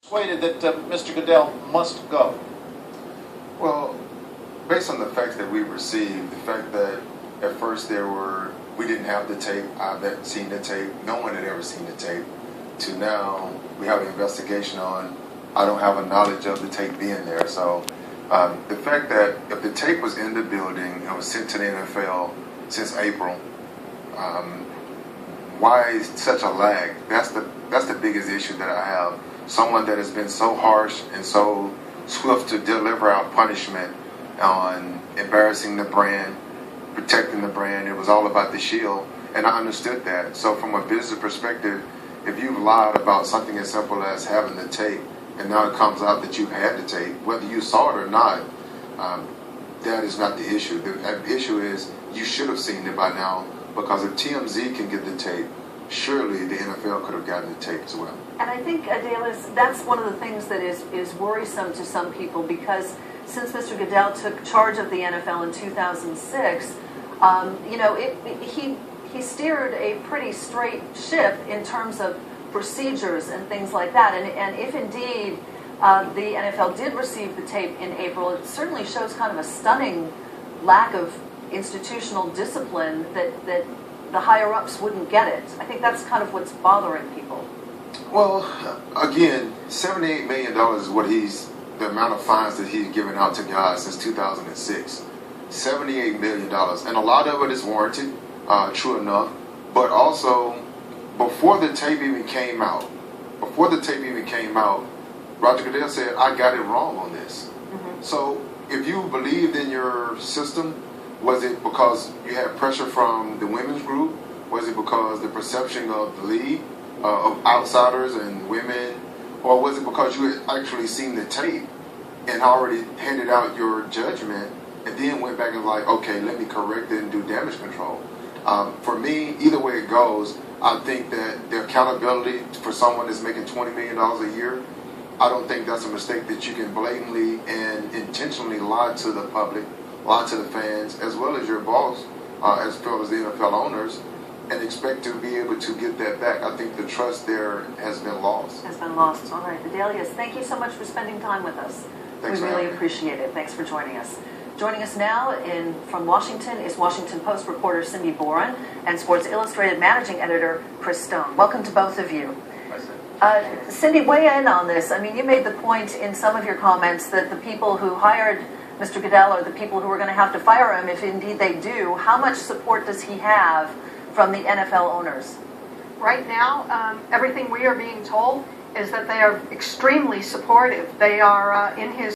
Persuaded that Mr. Goodell must go? Well, based on the facts that we received, the fact that at first we didn't have the tape, I've never seen the tape, no one had ever seen the tape, to now we have an investigation on, I don't have a knowledge of the tape being there. So the fact that if the tape was in the building and was sent to the NFL since April, why is such a lag? That's the biggest issue that I have. Someone that has been so harsh and so swift to deliver out punishment on embarrassing the brand, protecting the brand. It was all about the shield, and I understood that. So from a business perspective, if you've lied about something as simple as having the tape, and now it comes out that you've had the tape, whether you saw it or not, that is not the issue. The issue is you should have seen it by now, because if TMZ can get the tape, surely the NFL could have gotten the tape as well. And I think, Adalius, that's one of the things that is worrisome to some people, because since Mr. Goodell took charge of the NFL in 2006, he steered a pretty straight ship in terms of procedures and things like that. And if indeed the NFL did receive the tape in April, it certainly shows kind of a stunning lack of institutional discipline that the higher-ups wouldn't get it. I think that's kind of what's bothering people. Well, again, $78 million is the amount of fines that he's given out to guys since 2006. $78 million. And a lot of it is warranted, true enough. But also, before the tape even came out, Roger Goodell said, I got it wrong on this. Mm-hmm. So if you believed in your system, was it because you had pressure from the women's group? Was it because the perception of the league, of outsiders and women? Or was it because you had actually seen the tape and already handed out your judgment and then went back and like, okay, let me correct it and do damage control? For me, either way it goes, I think that the accountability for someone that's making $20 million a year, I don't think that's a mistake that you can blatantly and intentionally lie to the public, lie to the fans, as well as your boss, as well as the NFL owners, and expect to be able to get that back. I think the trust there has been lost. Has been lost. All right. Adalius, thank you so much for spending time with us. Thanks, we really appreciate it. Thanks for joining us. Joining us now from Washington is Washington Post reporter Cindy Boren and Sports Illustrated managing editor Chris Stone. Welcome to both of you. Cindy, weigh in on this. I mean, you made the point in some of your comments that the people who hired Mr. Goodell are the people who are going to have to fire him if indeed they do. How much support does he have from the NFL owners? Right now, everything we are being told is that they are extremely supportive. They are in his